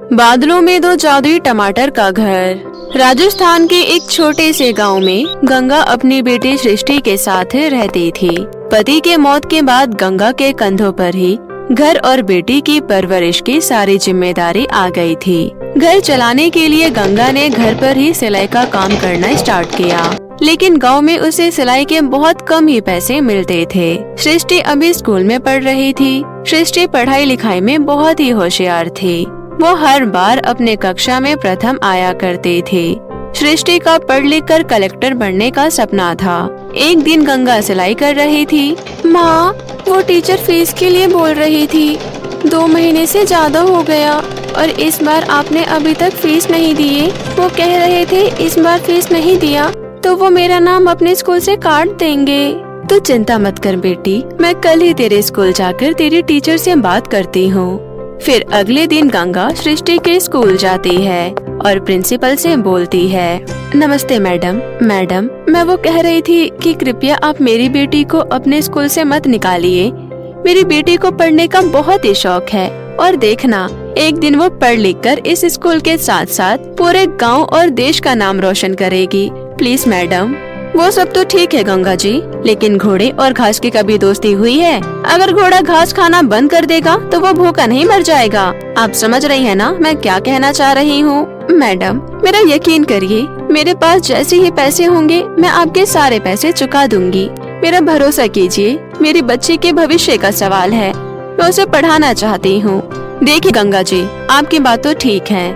बादलों में दो जादुई टमाटर का घर। राजस्थान के एक छोटे से गांव में गंगा अपनी बेटी सृष्टि के साथ रहती थी। पति के मौत के बाद गंगा के कंधों पर ही घर और बेटी की परवरिश की सारी जिम्मेदारी आ गई थी। घर चलाने के लिए गंगा ने घर पर ही सिलाई का काम करना स्टार्ट किया, लेकिन गांव में उसे सिलाई के बहुत कम ही पैसे मिलते थे। सृष्टि अभी स्कूल में पढ़ रही थी। सृष्टि पढ़ाई लिखाई में बहुत ही होशियार थी। वो हर बार अपने कक्षा में प्रथम आया करती थी। सृष्टि का पढ़ लिख कर कलेक्टर बनने का सपना था। एक दिन गंगा सिलाई कर रही थी। माँ, वो टीचर फीस के लिए बोल रही थी। 2 महीने से ज्यादा हो गया और इस बार आपने अभी तक फीस नहीं दिए। वो कह रहे थे इस बार फीस नहीं दिया तो वो मेरा नाम अपने स्कूल से काट देंगे। तो चिंता मत कर बेटी, मैं कल ही तेरे स्कूल जाकर तेरी टीचर से बात करती हूँ। फिर अगले दिन गंगा सृष्टि के स्कूल जाती है और प्रिंसिपल से बोलती है, नमस्ते मैडम। मैडम, मैं वो कह रही थी कि कृपया आप मेरी बेटी को अपने स्कूल से मत निकालिए। मेरी बेटी को पढ़ने का बहुत ही शौक है और देखना एक दिन वो पढ़ लिख कर इस स्कूल के साथ साथ पूरे गांव और देश का नाम रोशन करेगी। Please madam. वो सब तो ठीक है गंगा जी, लेकिन घोड़े और घास की कभी दोस्ती हुई है? अगर घोड़ा घास खाना बंद कर देगा तो वो भूखा नहीं मर जाएगा। आप समझ रही है ना मैं क्या कहना चाह रही हूँ? मैडम, मेरा यकीन करिए, मेरे पास जैसे ही पैसे होंगे मैं आपके सारे पैसे चुका दूंगी। मेरा भरोसा कीजिए, मेरी बच्ची के भविष्य का सवाल है। मैं उसे पढ़ाना चाहती हूँ। देखिए गंगा जी, आपकी बात तो ठीक है,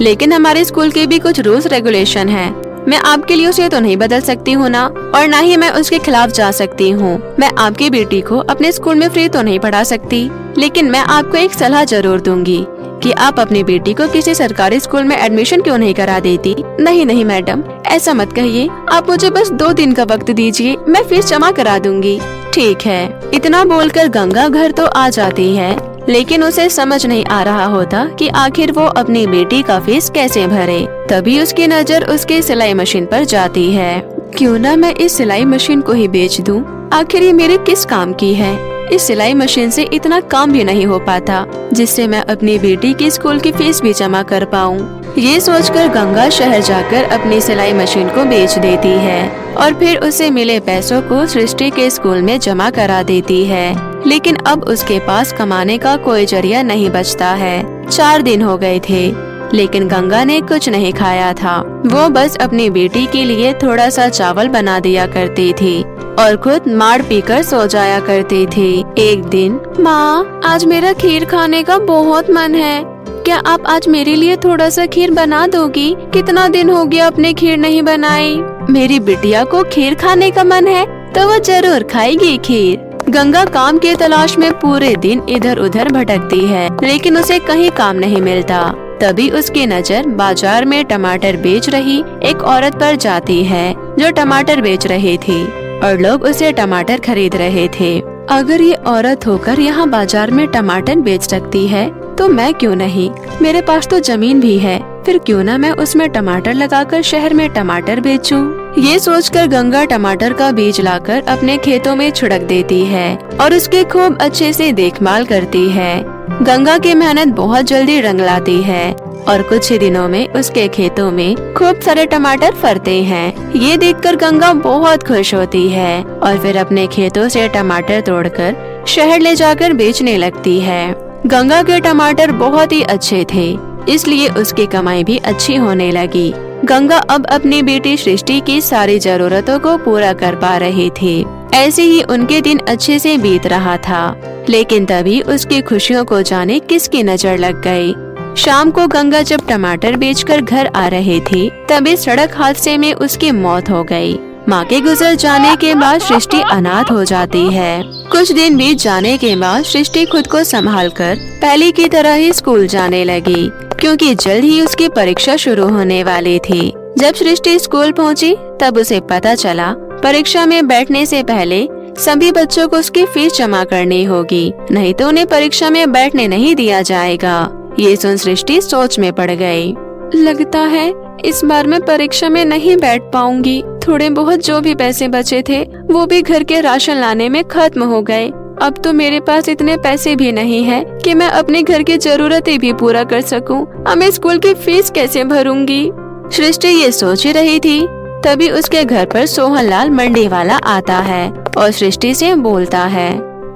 लेकिन हमारे स्कूल के भी कुछ रूल्स रेगुलेशन है। मैं आपके लिए उसे तो नहीं बदल सकती हूँ ना, और ना ही मैं उसके खिलाफ जा सकती हूँ। मैं आपकी बेटी को अपने स्कूल में फ्री तो नहीं पढ़ा सकती, लेकिन मैं आपको एक सलाह जरूर दूंगी कि आप अपनी बेटी को किसी सरकारी स्कूल में एडमिशन क्यों नहीं करा देती। नहीं नहीं मैडम, ऐसा मत कहिए। आप मुझे बस 2 दिन का वक्त दीजिए, मैं फीस जमा करा दूंगी। ठीक है। इतना बोलकर गंगा घर तो आ जाती है, लेकिन उसे समझ नहीं आ रहा होता कि आखिर वो अपनी बेटी का फीस कैसे भरे। तभी उसकी नजर उसके सिलाई मशीन पर जाती है। क्यों ना मैं इस सिलाई मशीन को ही बेच दूं? आखिर ये मेरे किस काम की है? इस सिलाई मशीन से इतना काम भी नहीं हो पाता जिससे मैं अपनी बेटी की स्कूल की फीस भी जमा कर पाऊं। ये सोचकर गंगा शहर जाकर अपनी सिलाई मशीन को बेच देती है और फिर उसे मिले पैसों को सृष्टि के स्कूल में जमा करा देती है। लेकिन अब उसके पास कमाने का कोई जरिया नहीं बचता है। 4 दिन हो गए थे, लेकिन गंगा ने कुछ नहीं खाया था। वो बस अपनी बेटी के लिए थोड़ा सा चावल बना दिया करती थी और खुद मार पीकर सो जाया करती थी। एक दिन, माँ, आज मेरा खीर खाने का बहुत मन है। क्या आप आज मेरे लिए थोड़ा सा खीर बना दोगी? कितना दिन हो गया अपने खीर नहीं बनाई। मेरी बिटिया को खीर खाने का मन है तो वो जरूर खाएगी खीर। गंगा काम की तलाश में पूरे दिन इधर उधर भटकती है, लेकिन उसे कहीं काम नहीं मिलता। तभी उसकी नजर बाजार में टमाटर बेच रही एक औरत पर जाती है, जो टमाटर बेच रही थी और लोग उसे टमाटर खरीद रहे थे। अगर ये औरत होकर यहाँ बाजार में टमाटर बेच सकती है तो मैं क्यों नहीं? मेरे पास तो जमीन भी है, फिर क्यों ना मैं उसमें टमाटर लगाकर शहर में टमाटर बेचूं? ये सोचकर गंगा टमाटर का बीज लाकर अपने खेतों में छिड़क देती है और उसकी खूब अच्छे से देखभाल करती है। गंगा की मेहनत बहुत जल्दी रंग लाती है और कुछ ही दिनों में उसके खेतों में खूब सारे टमाटर फरते हैं। ये देखकर गंगा बहुत खुश होती है और फिर अपने खेतों से टमाटर तोड़कर शहर ले जाकर बेचने लगती है। गंगा के टमाटर बहुत ही अच्छे थे, इसलिए उसकी कमाई भी अच्छी होने लगी। गंगा अब अपनी बेटी सृष्टि की सारी जरूरतों को पूरा कर पा रही थी। ऐसे ही उनके दिन अच्छे से बीत रहा था, लेकिन तभी उसकी खुशियों को जाने किसकी नजर लग गई। शाम को गंगा जब टमाटर बेचकर घर आ रही थी, तभी सड़क हादसे में उसकी मौत हो गई। माँ के गुजर जाने के बाद सृष्टि अनाथ हो जाती है। कुछ दिन बीत जाने के बाद सृष्टि खुद को संभालकर पहले की तरह ही स्कूल जाने लगी, क्योंकि जल्द ही उसकी परीक्षा शुरू होने वाली थी। जब सृष्टि स्कूल पहुंची, तब उसे पता चला परीक्षा में बैठने से पहले सभी बच्चों को उसकी फीस जमा करनी होगी, नहीं तो उन्हें परीक्षा में बैठने नहीं दिया जाएगा। ये सुन सृष्टि सोच में पड़ गई। लगता है इस बार मैं परीक्षा में नहीं बैठ पाऊंगी। थोड़े बहुत जो भी पैसे बचे थे वो भी घर के राशन लाने में खत्म हो गए। अब तो मेरे पास इतने पैसे भी नहीं है कि मैं अपने घर की जरूरतें भी पूरा कर सकूं। अब मैं स्कूल की फीस कैसे भरूंगी? सृष्टि ये सोच ही रही थी, तभी उसके घर पर सोहनलाल मंडी वाला आता है और सृष्टि से बोलता है।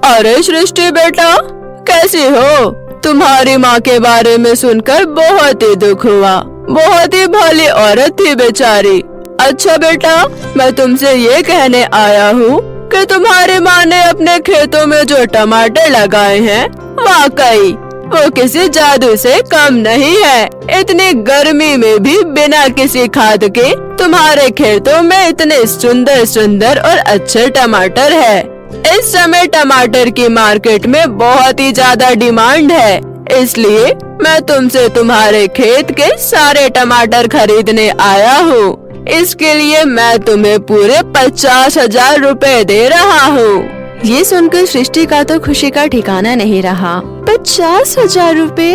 अरे सृष्टि बेटा, कैसी हो? तुम्हारी माँ के बारे में सुनकर बहुत ही दुख हुआ। बहुत ही भली औरत थी बेचारी। अच्छा बेटा, मैं तुमसे ये कहने आया हूँ कि तुम्हारी माँ ने अपने खेतों में जो टमाटर लगाए हैं, वाकई वो किसी जादू से कम नहीं है। इतनी गर्मी में भी बिना किसी खाद के तुम्हारे खेतों में इतने सुंदर सुंदर और अच्छे टमाटर है। इस समय टमाटर की मार्केट में बहुत ही ज्यादा डिमांड है, इसलिए मैं तुमसे तुम्हारे खेत के सारे टमाटर खरीदने आया हूँ। इसके लिए मैं तुम्हें पूरे 50,000 रुपए दे रहा हूँ। ये सुनकर सृष्टि का तो खुशी का ठिकाना नहीं रहा। 50,000 रुपए?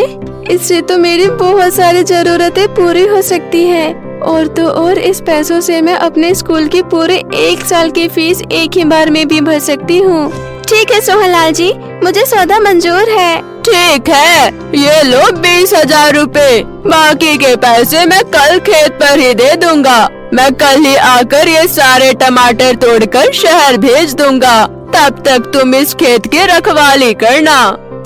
इससे तो मेरी बहुत सारी जरूरतें पूरी हो सकती है, और तो और इस पैसों से मैं अपने स्कूल की पूरे 1 साल की फीस एक ही बार में भी भर सकती हूँ। ठीक है सोहनलाल जी, मुझे सौदा मंजूर है। ठीक है, ये लो 20,000 रुपए। बाकी के पैसे मैं कल खेत पर ही दे दूंगा। मैं कल ही आकर ये सारे टमाटर तोड़कर शहर भेज दूंगा। तब तक तुम इस खेत की रखवाली करना।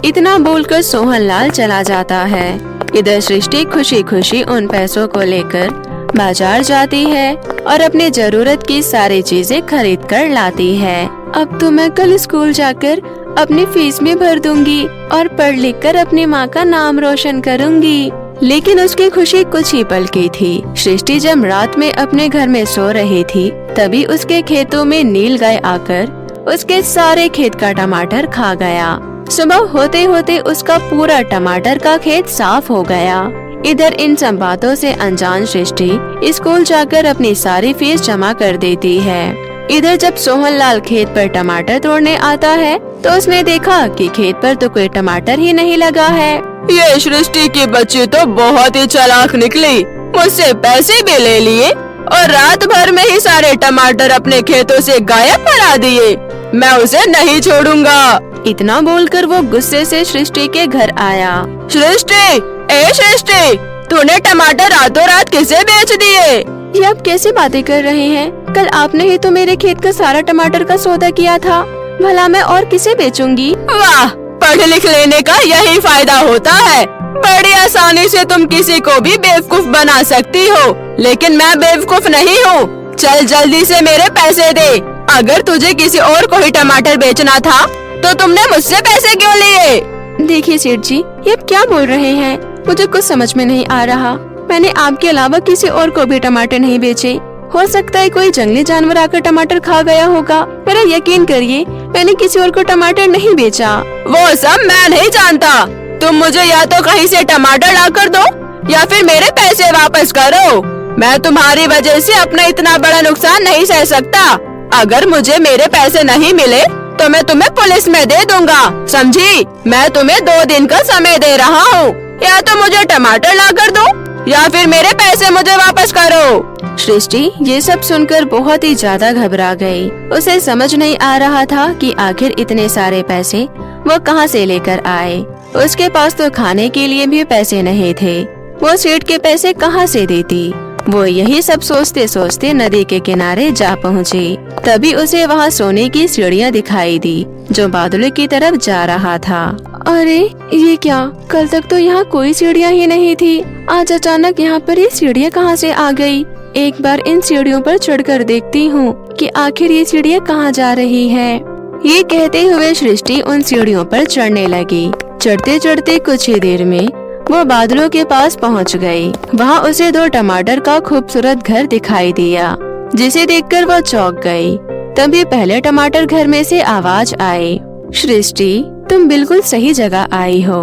इतना बोलकर सोहनलाल चला जाता है। इधर सृष्टि खुशी खुशी उन पैसों को लेकर बाजार जाती है और अपनी जरूरत की सारी चीजें खरीद कर लाती है। अब तो मैं कल स्कूल जाकर अपनी फीस में भर दूंगी और पढ़ लिख कर अपनी माँ का नाम रोशन करूंगी। लेकिन उसकी खुशी कुछ ही पल की थी। सृष्टि जब रात में अपने घर में सो रही थी, तभी उसके खेतों में नील गाय आकर उसके सारे खेत का टमाटर खा गया। सुबह होते होते उसका पूरा टमाटर का खेत साफ हो गया। इधर इन सब बातों से अनजान सृष्टि स्कूल जाकर अपनी सारी फीस जमा कर देती है। इधर जब सोहनलाल खेत पर टमाटर तोड़ने आता है, तो उसने देखा कि खेत पर तो कोई टमाटर ही नहीं लगा है। ये सृष्टि की बच्ची तो बहुत ही चालाक निकली। मुझसे पैसे भी ले लिए और रात भर में ही सारे टमाटर अपने खेतों से गायब करा दिए। मैं उसे नहीं छोड़ूंगा। इतना बोलकर वो गुस्से से सृष्टि के घर आया। सृष्टि, ए सृष्टि, तूने टमाटर रातों रात किसे बेच दिए? ये आप कैसी बातें कर रहे हैं? कल आपने ही तो मेरे खेत का सारा टमाटर का सौदा किया था। भला मैं और किसे बेचूंगी? वाह, पढ़ लिख लेने का यही फायदा होता है। बड़ी आसानी से तुम किसी को भी बेवकूफ बना सकती हो, लेकिन मैं बेवकूफ नहीं हूँ। चल जल्दी से मेरे पैसे दे। अगर तुझे किसी और को ही टमाटर बेचना था, तो तुमने मुझसे पैसे क्यों लिए? देखिए सेठ जी, ये आप क्या बोल रहे हैं? मुझे कुछ समझ में नहीं आ रहा। मैंने आपके अलावा किसी और को भी टमाटर नहीं बेचे। हो सकता है कोई जंगली जानवर आकर टमाटर खा गया होगा। मेरा यकीन करिए, मैंने किसी और को टमाटर नहीं बेचा। वो सब मैं नहीं जानता। तुम मुझे या तो कहीं से टमाटर ला कर दो या फिर मेरे पैसे वापस करो। मैं तुम्हारी वजह से अपना इतना बड़ा नुकसान नहीं सह सकता। अगर मुझे मेरे पैसे नहीं मिले तो मैं तुम्हें पुलिस में दे दूंगा, समझी? मैं तुम्हें 2 दिन का समय दे रहा हूँ। या तो मुझे टमाटर ला कर दो या फिर मेरे पैसे मुझे वापस करो। सृष्टि ये सब सुनकर बहुत ही ज्यादा घबरा गई। उसे समझ नहीं आ रहा था कि आखिर इतने सारे पैसे वो कहां से लेकर आए। उसके पास तो खाने के लिए भी पैसे नहीं थे। वो सेठ के पैसे कहां से देती? वो यही सब सोचते सोचते नदी के किनारे जा पहुँची। तभी उसे वहाँ सोने की सीढ़ियाँ दिखाई दी, जो बादलों की तरफ जा रहा था। अरे ये क्या? कल तक तो यहाँ कोई सीढ़ियाँ ही नहीं थी। आज अचानक यहाँ पर ये सीढ़ियाँ कहाँ से आ गई? एक बार इन सीढ़ियों पर चढ़कर देखती हूँ कि आखिर ये सीढ़ियाँ कहाँ जा रही है। ये कहते हुए सृष्टि उन सीढ़ियों पर चढ़ने लगी। चढ़ते चढ़ते कुछ ही देर में वो बादलों के पास पहुंच गई। वहां उसे 2 टमाटर का खूबसूरत घर दिखाई दिया, जिसे देखकर वो चौंक गई। तभी पहले टमाटर घर में से आवाज आई, सृष्टि तुम बिल्कुल सही जगह आई हो।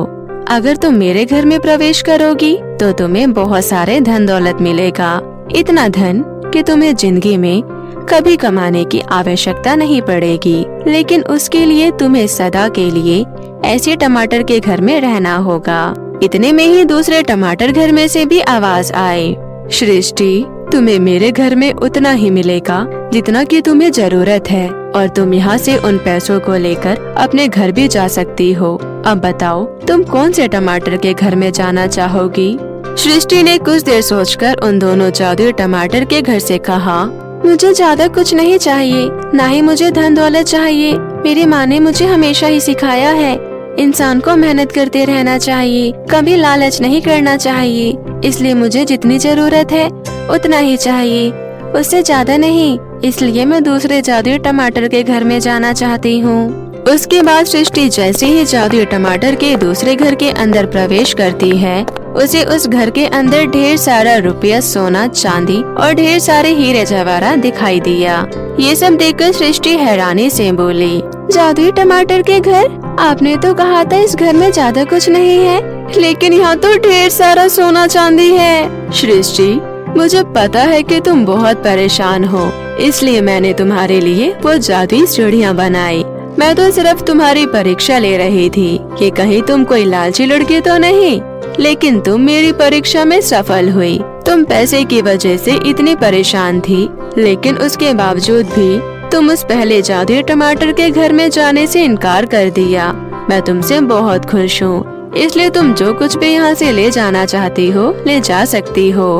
अगर तुम मेरे घर में प्रवेश करोगी तो तुम्हें बहुत सारे धन दौलत मिलेगा। इतना धन कि तुम्हें जिंदगी में कभी कमाने की आवश्यकता नहीं पड़ेगी। लेकिन उसके लिए तुम्हें सदा के लिए ऐसे टमाटर के घर में रहना होगा। इतने में ही दूसरे टमाटर घर में से भी आवाज आई, सृष्टि तुम्हें मेरे घर में उतना ही मिलेगा जितना कि तुम्हें जरूरत है। और तुम यहाँ से उन पैसों को लेकर अपने घर भी जा सकती हो। अब बताओ तुम कौन से टमाटर के घर में जाना चाहोगी? सृष्टि ने कुछ देर सोचकर उन दोनों जादुई टमाटर के घर से कहा, मुझे ज्यादा कुछ नहीं चाहिए, ना ही मुझे धन दौलत चाहिए। मेरी माँ ने मुझे हमेशा ही सिखाया है, इंसान को मेहनत करते रहना चाहिए, कभी लालच नहीं करना चाहिए। इसलिए मुझे जितनी जरूरत है उतना ही चाहिए, उससे ज्यादा नहीं। इसलिए मैं दूसरे जादुई टमाटर के घर में जाना चाहती हूँ। उसके बाद सृष्टि जैसे ही जादुई टमाटर के दूसरे घर के अंदर प्रवेश करती है, उसे उस घर के अंदर ढेर सारा रुपया, सोना, चांदी और ढेर सारे हीरे जवाहरात दिखाई दिया। ये सब देखकर सृष्टि हैरानी से बोली, जादुई टमाटर के घर? आपने तो कहा था इस घर में ज्यादा कुछ नहीं है, लेकिन यहाँ तो ढेर सारा सोना चांदी है। सृष्टि, मुझे पता है कि तुम बहुत परेशान हो, इसलिए मैंने तुम्हारे लिए वो जादुई सीढ़ियाँ बनाई। मैं तो सिर्फ तुम्हारी परीक्षा ले रही थी कि कहीं तुम कोई लालची लड़की तो नहीं, लेकिन तुम मेरी परीक्षा में सफल हुई। तुम पैसे की वजह से इतनी परेशान थी, लेकिन उसके बावजूद भी तुम उस पहले जादुई टमाटर के घर में जाने से इनकार कर दिया। मैं तुमसे बहुत खुश हूँ, इसलिए तुम जो कुछ भी यहाँ से ले जाना चाहती हो ले जा सकती हो।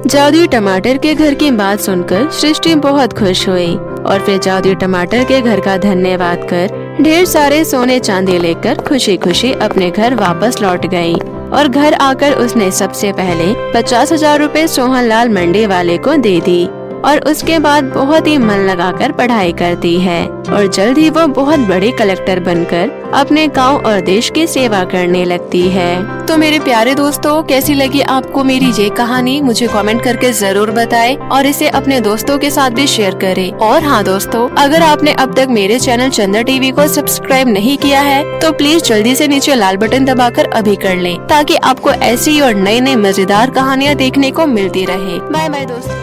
जादुई टमाटर के घर की बात सुनकर सृष्टि बहुत खुश हुई और फिर जादुई टमाटर के घर का धन्यवाद कर ढेर सारे सोने चांदी लेकर खुशी खुशी अपने घर वापस लौट गई। और घर आकर उसने सबसे पहले 50,000 रुपए सोहनलाल मंडी वाले को दे दी और उसके बाद बहुत ही मन लगाकर पढ़ाई करती है और जल्द ही वो बहुत बड़े कलेक्टर बनकर अपने गांव और देश की सेवा करने लगती है। तो मेरे प्यारे दोस्तों, कैसी लगी आपको मेरी ये कहानी? मुझे कमेंट करके जरूर बताएं और इसे अपने दोस्तों के साथ भी शेयर करें। और हाँ दोस्तों, अगर आपने अब तक मेरे चैनल चंदा टीवी को सब्सक्राइब नहीं किया है तो प्लीज जल्दी से नीचे लाल बटन दबाकर अभी कर लें, ताकि आपको ऐसी और नई नई मजेदार कहानियाँ देखने को मिलती रहे। बाय बाय दोस्तों।